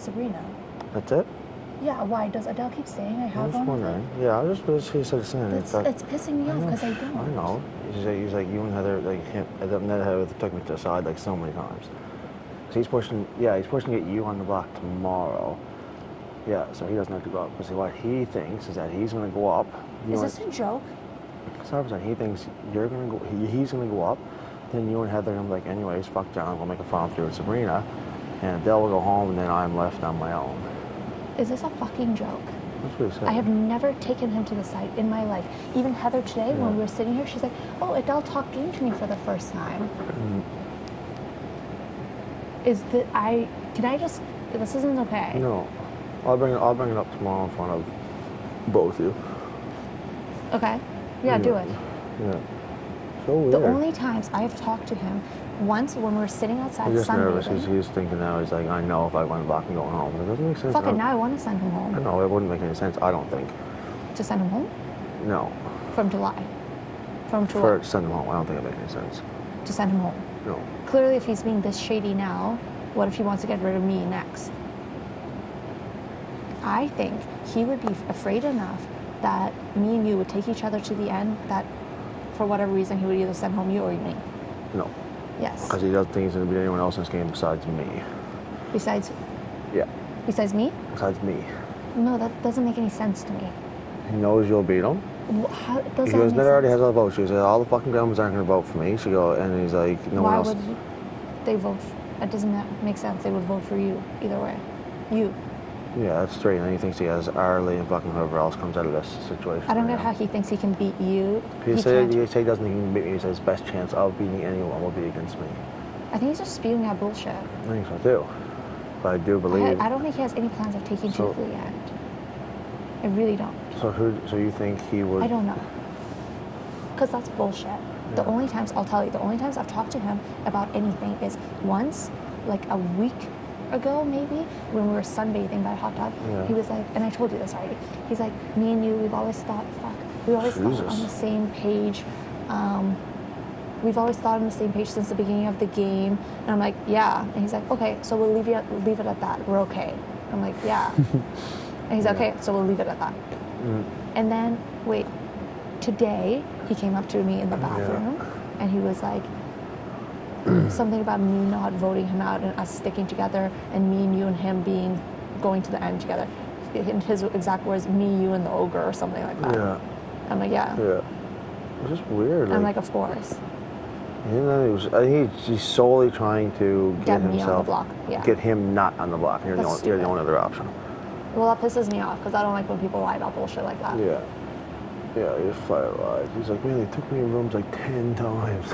Sabrina. That's it? Yeah, why? Does Adele keep saying I have I'm just one? wondering. Yeah, I was just he said the same. It's pissing me off because I don't. I know. He's like you and Heather, like him. Heather took me to the side like so many times. So he's pushing to get you on the block tomorrow. Yeah, so he doesn't have to go up. Because what he thinks is that he's going to go up. Is this a joke? 100%. He thinks you're going to go. He's going to go up. Then you and Heather are going to be like, anyways, fuck John. We'll make a follow through with Sabrina, and Adele will go home, and then I'm left on my own. Is this a fucking joke? That's what he said. I have never taken him to the side in my life. Even Heather today, when we were sitting here, she's like, "Oh, Adele talked game to me for the first time." This isn't okay. No, I'll bring it up tomorrow in front of both of you. Okay. Yeah, do it. Yeah. So weird. The only times I have talked to him, once when we were sitting outside He's just nervous. sunbathing. He's thinking now, he's like, I know if I went back and going home. It doesn't make sense. Fuck it, now I want to send him home. I know, it wouldn't make any sense, I don't think. To send him home? No. From July? To send him home, I don't think it makes any sense. To send him home? No. Clearly, if he's being this shady now, what if he wants to get rid of me next? I think he would be afraid enough that me and you would take each other to the end that for whatever reason he would either send home you or me. No. Yes. Because he doesn't think he's going to beat anyone else in this game besides me. Besides? Yeah. Besides me? Besides me. No, that doesn't make any sense to me. He knows you'll beat him. How does He that goes, make Neda already sense? has all the votes. She goes, all the fucking governments aren't going to vote for me. She goes, and he's like, no one else. Why would they vote? That doesn't make sense. They would vote for you either way. You. Yeah, that's straight. And then he thinks he has Arlie and fucking whoever else comes out of this situation. I don't get how he thinks he can beat you. He say he doesn't think he can beat me. He says his best chance of beating anyone will be against me. I think he's just spewing out bullshit. I think so too. But I do believe. I don't think he has any plans of taking you to the end. I really don't. So you think he would? I don't know. Because that's bullshit. Yeah. The only times I've talked to him about anything is once, like a week ago maybe, when we were sunbathing by a hot tub. Yeah. He was like, and I told you this already. He's like, me and you, we've always thought on the same page. We've always thought on the same page since the beginning of the game. And I'm like, yeah. And he's like, okay, so we'll leave it at that. We're okay. I'm like, yeah. And he's like, okay, so we'll leave it at that. And then, today he came up to me in the bathroom and he was like, something about me not voting him out and us sticking together and me and you and him going to the end together. In his exact words, me, you, and the ogre or something like that. Yeah. I'm like, yeah. Yeah. It's just weird. I'm like, of course. I think he's solely trying to get me on the block. Yeah. Get him not on the block. You're the only other option. Well, that pisses me off because I don't like when people lie about bullshit like that. Yeah. Yeah, he's flat lies. He's like, man, they took me in rooms like 10 times.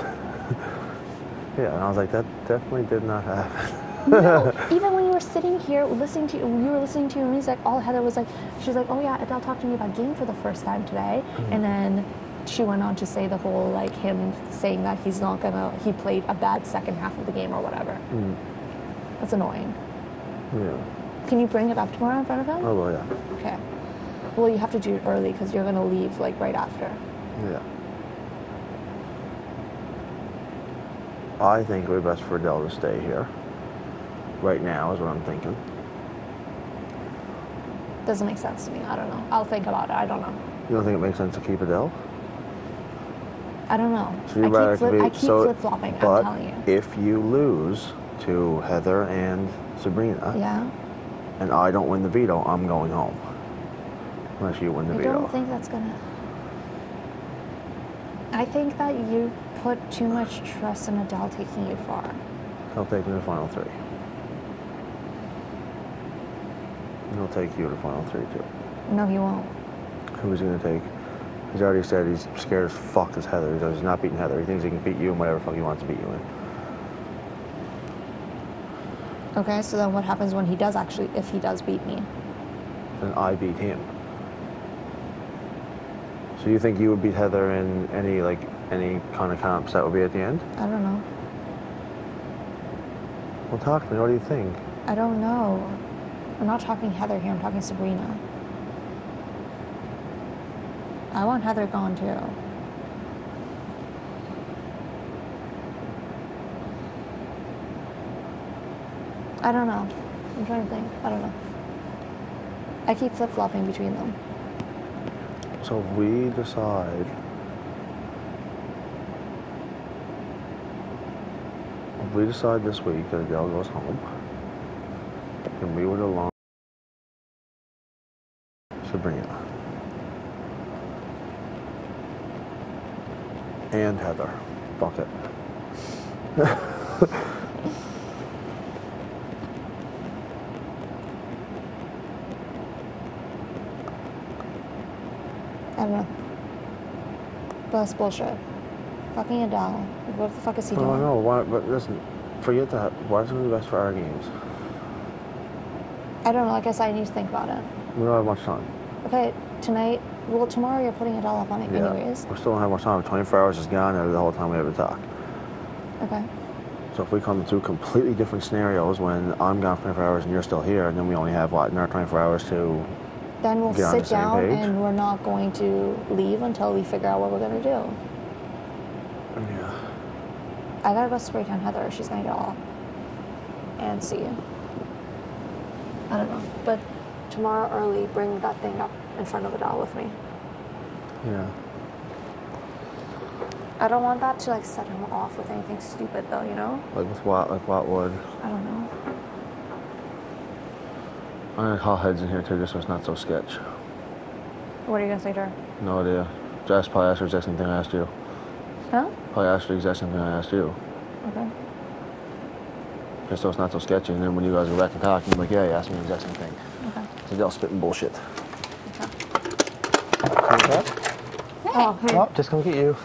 Yeah, and I was like, that definitely did not happen. No, even when you were sitting here listening to your music, all Heather was like, she's like, oh yeah, Adele talked to me about game for the first time today. And then she went on to say the whole, like, him saying that he played a bad second half of the game or whatever. That's annoying. Yeah. Can you bring it up tomorrow in front of him? Oh, well, yeah. Okay. Well, you have to do it early because you're going to leave, like, right after. Yeah. I think it would be best for Adele to stay here. Right now is what I'm thinking. Doesn't make sense to me. I don't know. I'll think about it. I don't know. You don't think it makes sense to keep Adele? I don't know. So I keep flip-flopping, I'm telling you. If you lose to Heather and Sabrina, and I don't win the veto, I'm going home. Unless you win the veto. I don't think that's gonna... I think that you put too much trust in Adele taking you far. He'll take me to the final three. And he'll take you to the final three, too. No, he won't. Who's he going to take? He's already said he's scared as fuck as Heather. He says he's not beating Heather. He thinks he can beat you in whatever fuck he wants to beat you in. Okay, so then what happens when he does actually, if he does beat me? Then I beat him. So you think you would beat Heather in any kind of comps that would be at the end? I don't know. Well, talk to me. What do you think? I don't know. I'm not talking Heather here. I'm talking Sabrina. I want Heather gone too. I don't know. I'm trying to think. I don't know. I keep flip-flopping between them. So if we decide... If we decide this week that Adele goes home, and we would along Sabrina and Heather. Fuck it. I don't know. But that's bullshit. Fucking Adele. What the fuck is he doing? No, why, but listen, forget that. Why is it going to be best for our games? I don't know. Like I said, I need to think about it. We don't have much time. Okay, tonight, well, tomorrow you're putting Adele up on it anyways. We still don't have much time. 24 hours is gone and the whole time we ever talk. Okay. So if we come to completely different scenarios when I'm gone for 24 hours and you're still here, and then we only have, what, another 24 hours to Then we'll get on the sit same down page? and we're not going to leave until we figure out what we're going to do. Yeah. I gotta go spray tan Heather. She's gonna get all and see you. I don't know. But tomorrow early, bring that thing up in front of Adele with me. Yeah. I don't want that to like set him off with anything stupid though, you know? Like with what? Like what would? I don't know. I'm gonna call heads in here too, just so it's not so sketch. What are you gonna say to her? No idea. Just probably asked her the exact same thing I asked you. Huh? Probably asked her the exact same thing I asked you. Okay. Just so it's not so sketchy, and then when you guys go back and talk, you're like, yeah, you asked me the exact same thing. Okay. So they'll spitting bullshit. Okay. Oh, hey. Oh, just gonna get you.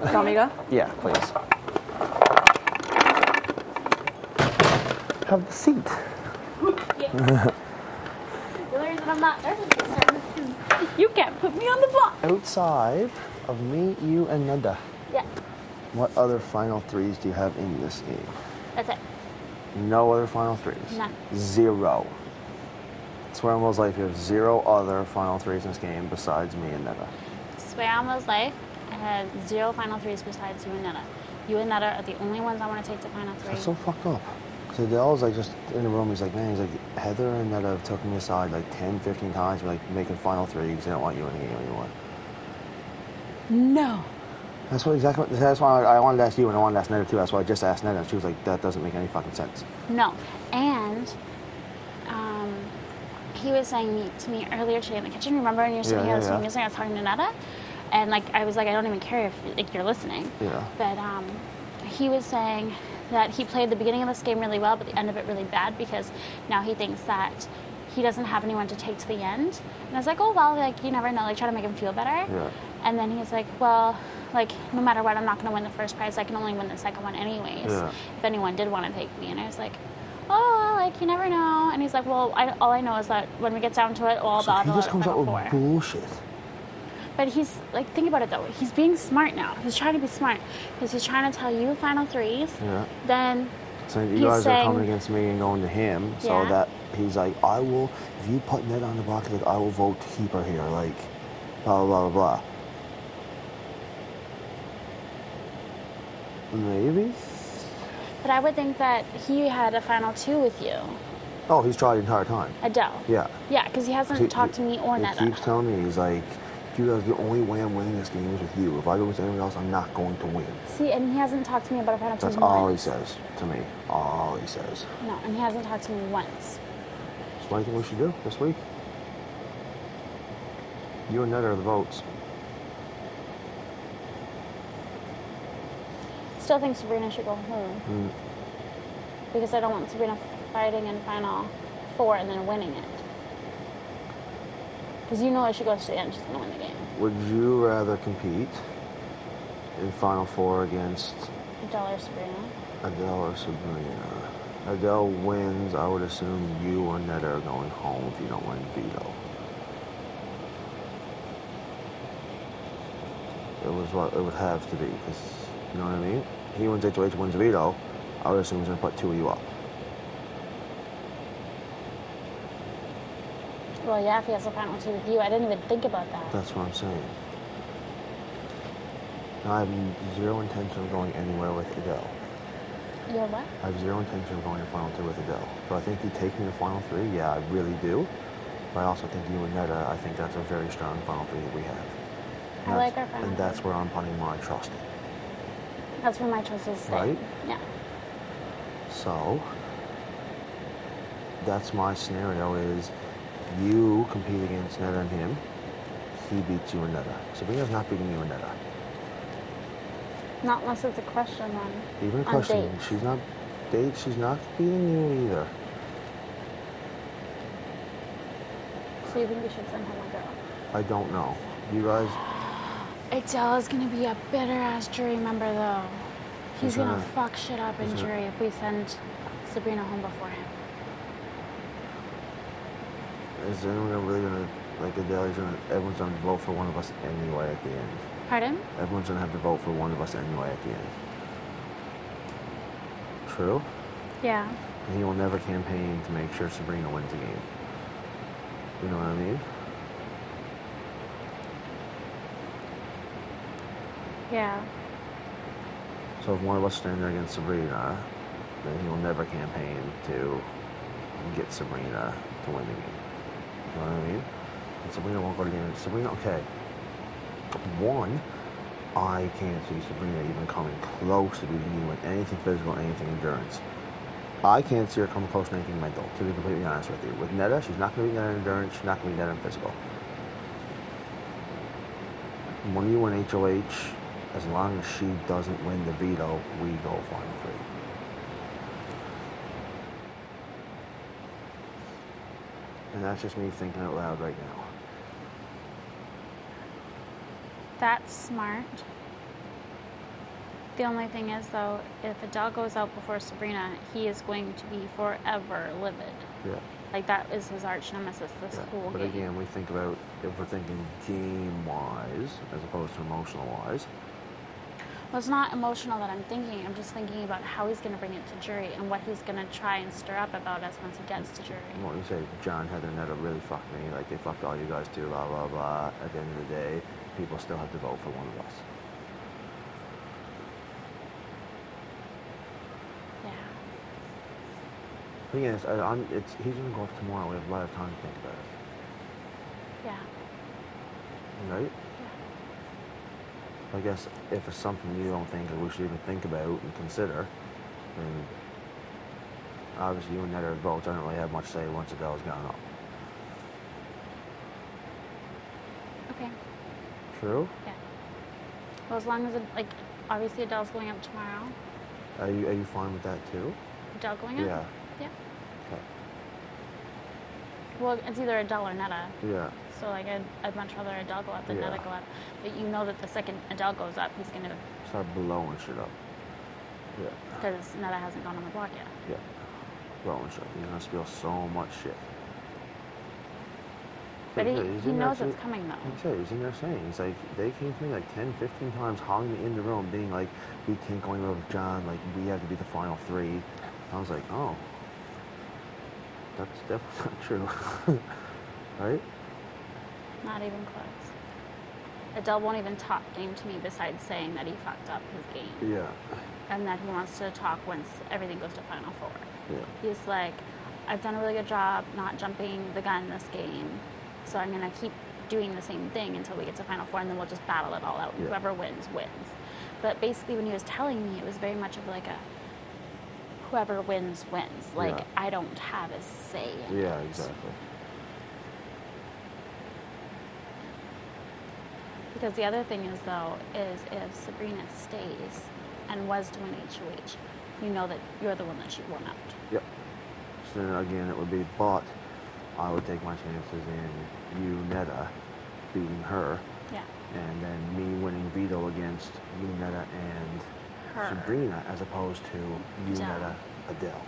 You want me to go? Yeah, please. Have the seat. Yeah. You learned that I'm not nervous this time because you can't put me on the block. Outside of me, you, and Neda, Yeah, what other final threes do you have in this game? that's it. No other final threes. None. Zero. Swear on Will's life, you have zero other final threes in this game besides me and Neda. Swear on Will's life, I had 0 final threes besides you and Neda. You and Neda are the only ones I want to take to final 3. That's so fucked up. So Adele's like just in the room, he's like, man, he's like, Heather and Neda have took me aside like 10, 15 times, like making final threes. They don't want you in the game anymore. No. That's what exactly. That's why I wanted to ask you, and I wanted to ask Neda too. That's why I just asked Neda. She was like, "That doesn't make any fucking sense." No. And he was saying to me earlier today in the kitchen, remember when you were sitting here listening to music, I was talking to Neda? And like I was like, I don't even care if like you're listening. Yeah. But he was saying that he played the beginning of this game really well, but the end of it really bad because now he thinks that he doesn't have anyone to take to the end. And I was like, oh, well, like, you never know, like, try to make him feel better. Yeah. And then he's like, well, like, no matter what, I'm not going to win the first prize. I can only win the second one anyways, if anyone did want to take me. And I was like, oh, well, like, you never know. And he's like, well, all I know is that when we get down to it, all So he just comes out with four. bullshit. But he's, like, think about it, though. He's being smart now. He's trying to be smart because he's trying to tell you final threes. Yeah. Then So you guys are coming against me and going to him, so Yeah. that he's like, I will, if you put Ned on the block, like, I will vote to keep her here, like, blah, blah, blah, blah. Maybe? But I would think that he had a final 2 with you. Oh, he's tried the entire time. Adele. Yeah. Yeah, because he hasn't talked to me or He Neda. keeps telling me, he's like, you guys, the only way I'm winning this game is with you. If I go with anyone else, I'm not going to win. See, and he hasn't talked to me about a final 2 That's once. all he says to me. All he says. No, and he hasn't talked to me once. So what do you think we should do this week? You and Ned are the votes. Still think Sabrina should go home. Because I don't want Sabrina fighting in final 4 and then winning it. Because you know if she goes to the end, she's going to win the game. Would you rather compete in Final Four against Adele or Sabrina. Adele or Sabrina? Adele wins, I would assume you or Ned are going home if you don't win veto. It was what it would have to be, because, you know what I mean? He wins HOH, wins veto, I would assume he's going to put 2 of you up. Well, yeah, if he has a final 2 with you. I didn't even think about that. That's what I'm saying. I have zero intention of going anywhere with Adele. You're what? I have zero intention of going to final 2 with Adele. Do I think he'd take me to final 3? Yeah, I really do. But I also think you and Neda, I think that's a very strong final 3 that we have. I like our final And that's 3. where I'm putting my trust in. That's where my trust is staying. Right? Yeah. So, that's my scenario is you compete against Neda and him. He beats you and Neda. Sabrina's not beating you and Neda. Not unless it's a question then. Even a On question. dates. She's not beating you either. So you think we should send home a girl? I don't know. You guys... Adele is gonna be a bitter ass jury member though. He's gonna fuck shit up in he's gonna- jury if we send Sabrina home before him. Is anyone really gonna... Like Adele, everyone's gonna vote for one of us anyway at the end. Pardon? Everyone's gonna have to vote for one of us anyway at the end. True? Yeah. And he will never campaign to make sure Sabrina wins the game. You know what I mean? Yeah. So if one of us stands there against Sabrina, then he will never campaign to get Sabrina to win the game. You know what I mean? And Sabrina won't go to the game. Sabrina, okay. One, I can't see Sabrina even coming close to beating you in anything physical, anything endurance. I can't see her coming close to anything mental, to be completely honest with you. With Neda, she's not going to beat Neda in endurance, she's not going to beat Neda in physical. When you win HOH, as long as she doesn't win the veto, we go final 3. And that's just me thinking out loud right now. That's smart. The only thing is, though, if Adele goes out before Sabrina, he is going to be forever livid. Yeah. Like, that is his arch nemesis this whole But game. again, we think about, if we're thinking game-wise, as opposed to emotional-wise. Well, it's not emotional that I'm thinking. I'm just thinking about how he's going to bring it to jury and what he's going to try and stir up about us once he gets to jury. What you say, Jon, Heather, Neda really fucked me. Like, they fucked all you guys too, blah, blah, blah. At the end of the day, people still have to vote for one of us. Yeah. Thing is, he's going to go up tomorrow. We have a lot of time to think about it. Yeah. Right? I guess if it's something you don't think that we should even think about and consider, then obviously you and Neda votes. I don't really have much say once Adele's gone up. Okay. True? Yeah. Well, as long as, obviously Adele's going up tomorrow. Are you fine with that too? Adele going up? Yeah. Yeah. Okay. Well, it's either Adele or Neda. Yeah. So, I'd much rather Adele go up than Yeah. Neda go up. But you know that the second Adele goes up, he's going to... Start blowing shit up. Yeah. Because Neda hasn't gone on the block yet. Yeah. Blowing shit up. He's gonna spill so much shit. But He's he in there knows saying- it's coming, though. He said he's in there saying, he's like, they came to me like 10, 15 times, hogging me in the room, being like, we can't go anywhere with Jon, like, we have to be the final 3. I was like, oh, that's definitely not true. Right? Not even close. Adele won't even talk game to me besides saying that he fucked up his game. Yeah. And that he wants to talk once everything goes to Final 4. Yeah. He's like, I've done a really good job not jumping the gun this game, so I'm going to keep doing the same thing until we get to Final 4, and then we'll just battle it all out, and Yeah. whoever wins, wins. But basically, when he was telling me, it was very much of like a whoever wins, wins. Like, Yeah. I don't have a say in Yeah, it. exactly. Because the other thing is, though, is if Sabrina stays and was doing HOH, you know that you're the one that she won out. Yep. So then again, it would be, but I would take my chances in you, Neda, beating her, Yeah. and then me winning veto against you, Neda, and Her. Sabrina, as opposed to you, Adele. Neda, Adele.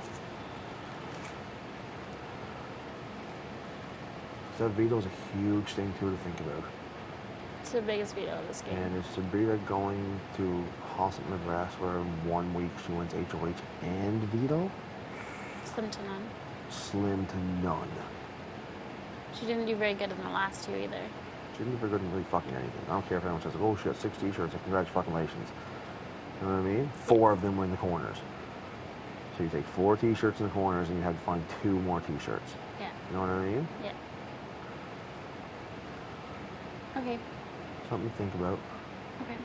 So that veto is a huge thing too to think about. It's the biggest veto of this game. And is Sabrina going to Hossett, Nebraska, where in 1 week she wins HOH and veto? Slim to none. Slim to none. She didn't do very good in the last 2 either. She didn't do very good in really fucking anything. I don't care if anyone says, oh shit, 6 t-shirts, like, congratulations. You know what I mean? 4 of them were in the corners. So you take 4 t-shirts in the corners and you have to find 2 more t-shirts. Yeah. You know what I mean? Yeah. Okay. Something to think about. Okay.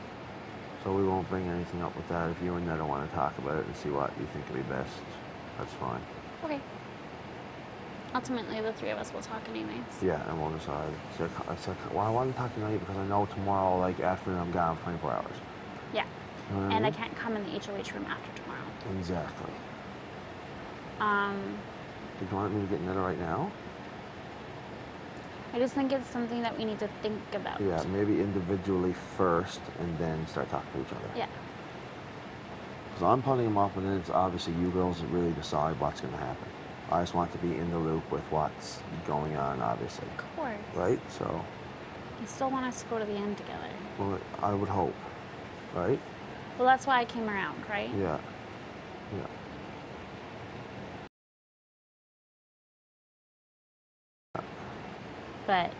So we won't bring anything up with that. If you and Neda want to talk about it and see what you think would be best, that's fine. Okay. Ultimately, the 3 of us will talk anyways. Yeah, and we'll decide. So well, I want to talk tonight because I know tomorrow, like, afternoon, I'm gone for 24 hours. Yeah. You know what And I I mean? can't come in the HOH room after tomorrow. Exactly. Do you want me to get Neda right now? I just think it's something that we need to think about. Yeah, maybe individually first and then start talking to each other. Yeah. So I'm putting them up, and then it's obviously you girls that really decide what's going to happen. I just want to be in the loop with what's going on, obviously. Of course. Right? So. You still want us to go to the end together. Well, I would hope. Right? Well, that's why I came around, right? Yeah. Yeah. But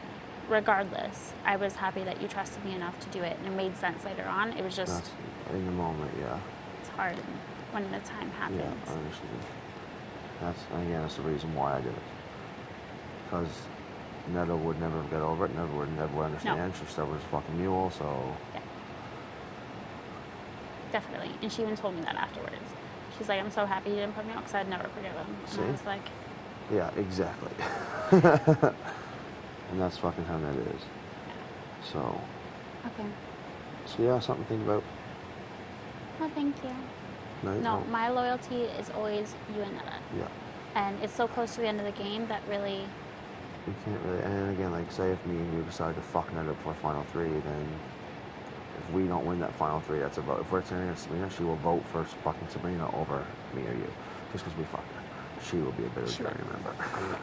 regardless, I was happy that you trusted me enough to do it, and it made sense later on. It was just... That's in the moment, yeah. It's hard when the time happens. Yeah, I understand. That's the reason why I did it. Because Neda would never get over it, never would understand. No. She still was a fucking mule, so... Yeah. Definitely. And she even told me that afterwards. She's like, I'm so happy you didn't put me out because I'd never forgive him. And See? I was like... Yeah, exactly. And that's fucking how that is. Yeah. So... Okay. So yeah, something to think about. Well, thank you. No, my loyalty is always you and Neda. Yeah. And it's so close to the end of the game that really... You can't really... And again, like, say if me and you decide to fuck Neda before Final 3, then... If we don't win that Final 3, that's a vote. If we're turning against Sabrina, she will vote for fucking Sabrina over me or you. Just because we fucked her. She will be a bitter jury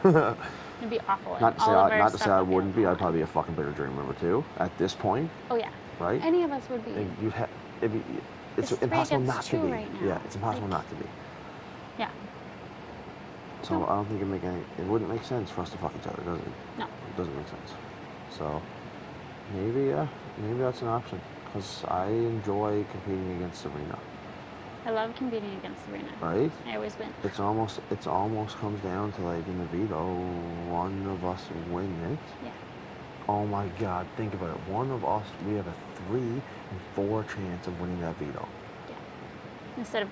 member. It'd be awful. Not to say I wouldn't be. I'd probably be a fucking bitter jury member too. At this point. Oh yeah. Right. Any of us would be. It's impossible not to be. Right now. Yeah, it's impossible not to be. Yeah. So I don't think it wouldn't make sense for us to fuck each other, does it? No. It doesn't make sense. So maybe that's an option because I enjoy competing against Sabrina. I love competing against Sabrina. Right? I always win. It's almost comes down to, like, in the veto, one of us win it. Yeah. Oh my God, think about it. One of us, we have a 3 in 4 chance of winning that veto. Yeah. Instead of...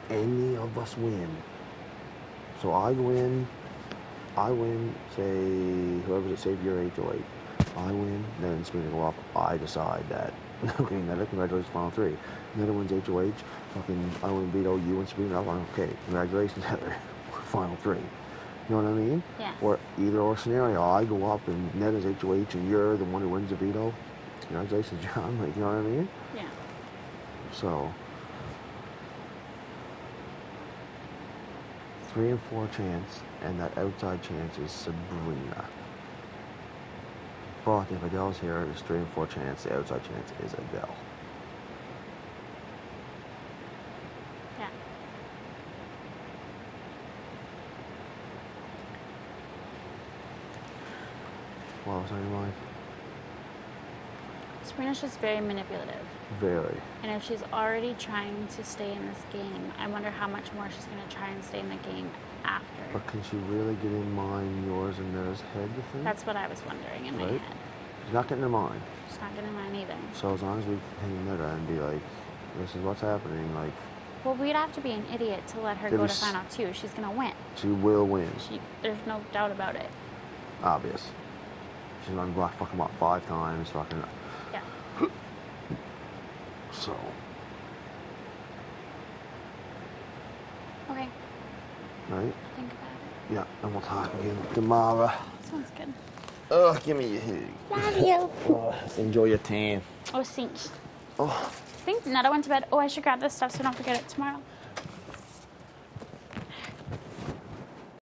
Any of us win. So I win, say, whoever's at Save Your HOH. I win, then Sabrina go up. I decide that, okay, Neda, congratulations, Final 3. Neda wins HOH. Fucking, I win veto, you and Sabrina up. Okay, congratulations, Heather. Final 3. You know what I mean? Yeah. Or either or scenario, I go up and Neda's HOH and you're the one who wins the veto. Congratulations, John. Like, you know what I mean? Yeah. So, 3 in 4 chance, and that outside chance is Sabrina. But if Adele's here, it's 3 in 4 chance. The outside chance is Adele. Yeah. What was on your mind? Sabrina's just very manipulative. Very. And if she's already trying to stay in this game, I wonder how much more she's going to try and stay in the game after. But can she really get in mine, yours, and Neda's head, you think? That's what I was wondering in my Right. head. She's not getting in mine. She's not getting mine either. So as long as we continue Neda and be like, this is what's happening, like... Well, we'd have to be an idiot to let her go to Final 2. She's going to win. She will win. There's no doubt about it. Obvious. She's on block fucking, what, 5 times, fucking... Yeah. So... Okay. Right? Think about it. Yeah, and we'll talk again tomorrow. Sounds good. Oh, give me your hug. Love you. Oh, enjoy your tan. Oh, thanks. Oh. I think Neda went to bed. Oh, I should grab this stuff so I don't forget it tomorrow.